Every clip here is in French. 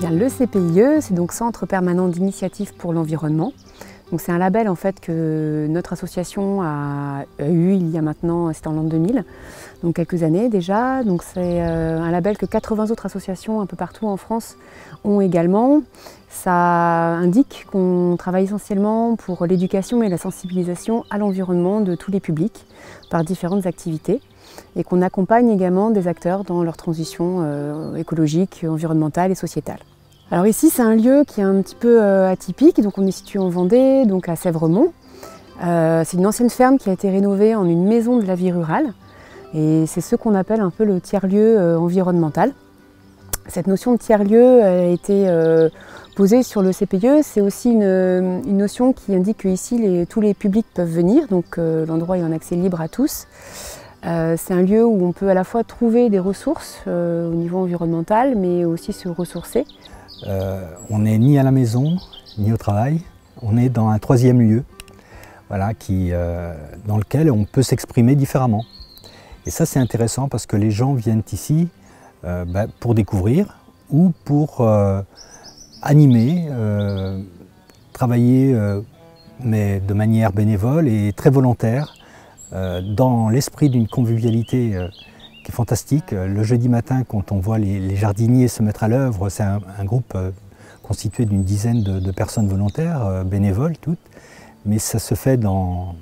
Bien, le CPIE, c'est donc Centre permanent d'initiative pour l'environnement. C'est un label en fait que notre association a eu il y a maintenant, c'était en l'an 2000, donc quelques années déjà. Donc c'est un label que 80 autres associations un peu partout en France ont également. Ça indique qu'on travaille essentiellement pour l'éducation et la sensibilisation à l'environnement de tous les publics par différentes activités et qu'on accompagne également des acteurs dans leur transition écologique, environnementale et sociétale. Alors ici c'est un lieu qui est un petit peu atypique, donc on est situé en Vendée, donc à Sèvremont. C'est une ancienne ferme qui a été rénovée en une maison de la vie rurale et c'est ce qu'on appelle un peu le tiers-lieu environnemental. Cette notion de tiers-lieu a été posée sur le CPIE, c'est aussi une notion qui indique qu'ici tous les publics peuvent venir, donc l'endroit est en accès libre à tous. C'est un lieu où on peut à la fois trouver des ressources au niveau environnemental mais aussi se ressourcer. On n'est ni à la maison, ni au travail, on est dans un troisième lieu voilà, dans lequel on peut s'exprimer différemment. Et ça c'est intéressant parce que les gens viennent ici pour découvrir ou pour animer, travailler mais de manière bénévole et très volontaire dans l'esprit d'une convivialité qui est fantastique. Le jeudi matin, quand on voit les jardiniers se mettre à l'œuvre, c'est un groupe constitué d'une dizaine de personnes volontaires, bénévoles toutes, mais ça se fait dans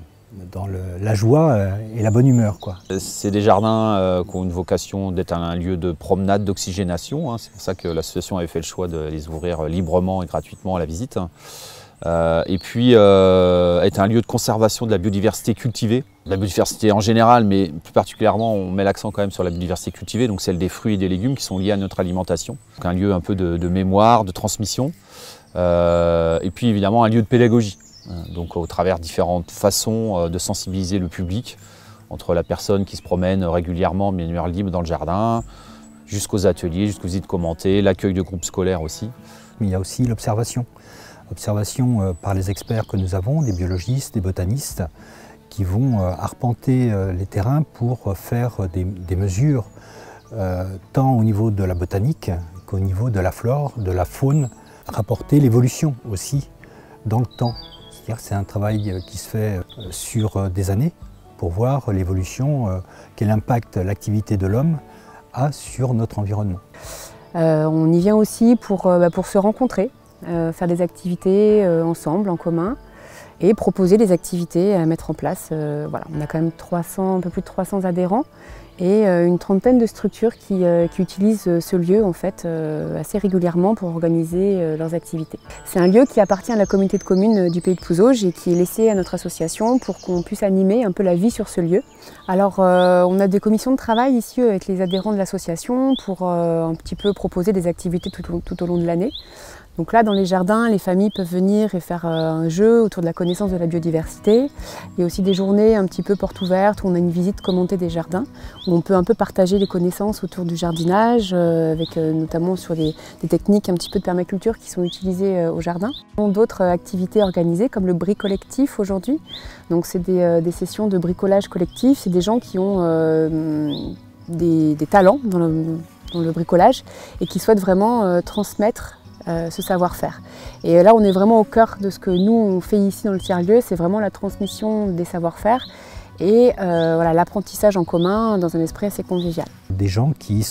la joie et la bonne humeur. C'est des jardins qui ont une vocation d'être un lieu de promenade, d'oxygénation. C'est pour ça que l'association avait fait le choix de les ouvrir librement et gratuitement à la visite. Et puis être un lieu de conservation de la biodiversité cultivée, de la biodiversité en général, mais plus particulièrement on met l'accent quand même sur la biodiversité cultivée, donc celle des fruits et des légumes qui sont liés à notre alimentation. Donc un lieu un peu de mémoire, de transmission, et puis évidemment un lieu de pédagogie, donc au travers différentes façons de sensibiliser le public, entre la personne qui se promène régulièrement mais manière libre dans le jardin, jusqu'aux ateliers, jusqu'aux visites commentées, l'accueil de groupes scolaires aussi. Mais il y a aussi l'observation. Observation par les experts que nous avons, des biologistes, des botanistes, qui vont arpenter les terrains pour faire des mesures, tant au niveau de la botanique qu'au niveau de la flore, de la faune, rapporter l'évolution aussi dans le temps. C'est-à-dire que c'est un travail qui se fait sur des années pour voir l'évolution, quel impact l'activité de l'homme a sur notre environnement. On y vient aussi pour se rencontrer. Faire des activités ensemble, en commun, et proposer des activités à mettre en place. Voilà, on a quand même un peu plus de 300 adhérents et une trentaine de structures qui utilisent ce lieu en fait, assez régulièrement pour organiser leurs activités. C'est un lieu qui appartient à la communauté de communes du Pays de Pouzauges et qui est laissé à notre association pour qu'on puisse animer un peu la vie sur ce lieu. Alors on a des commissions de travail ici avec les adhérents de l'association pour un petit peu proposer des activités tout au long de l'année. Donc là, dans les jardins, les familles peuvent venir et faire un jeu autour de la connaissance de la biodiversité. Il y a aussi des journées un petit peu portes ouvertes où on a une visite commentée des jardins, où on peut un peu partager les connaissances autour du jardinage, avec notamment sur des techniques un petit peu de permaculture qui sont utilisées au jardin. D'autres activités organisées comme le bricollectif aujourd'hui. Donc c'est des sessions de bricolage collectif. C'est des gens qui ont des talents dans le bricolage et qui souhaitent vraiment transmettre ce savoir-faire. Et là, on est vraiment au cœur de ce que nous, on fait ici dans le tiers-lieu, c'est vraiment la transmission des savoir-faire et voilà, l'apprentissage en commun dans un esprit assez convivial. Des gens qui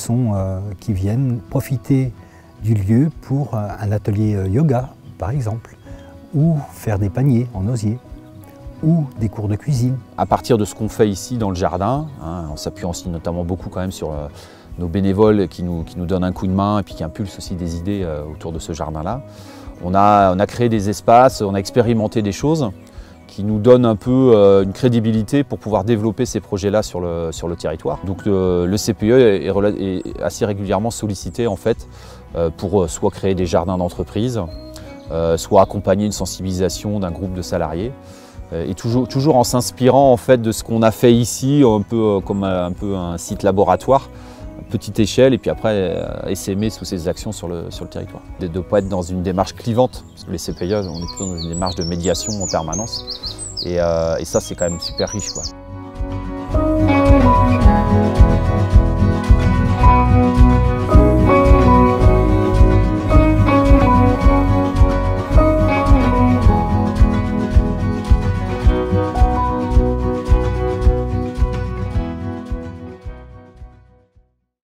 viennent profiter du lieu pour un atelier yoga, par exemple, ou faire des paniers en osier, ou des cours de cuisine. À partir de ce qu'on fait ici dans le jardin, en s'appuyant aussi notamment beaucoup quand même sur nos bénévoles qui nous donnent un coup de main et puis qui impulsent aussi des idées autour de ce jardin-là. On a créé des espaces, on a expérimenté des choses qui nous donnent un peu une crédibilité pour pouvoir développer ces projets-là sur le territoire. Donc le CPIE est assez régulièrement sollicité en fait pour soit créer des jardins d'entreprise, soit accompagner une sensibilisation d'un groupe de salariés. Et toujours en s'inspirant en fait de ce qu'on a fait ici, un peu comme un site laboratoire, petite échelle, et puis après essaimer sous ces actions sur le territoire. De ne pas être dans une démarche clivante, parce que les CPIE, on est plutôt dans une démarche de médiation en permanence, et ça c'est quand même super riche, quoi.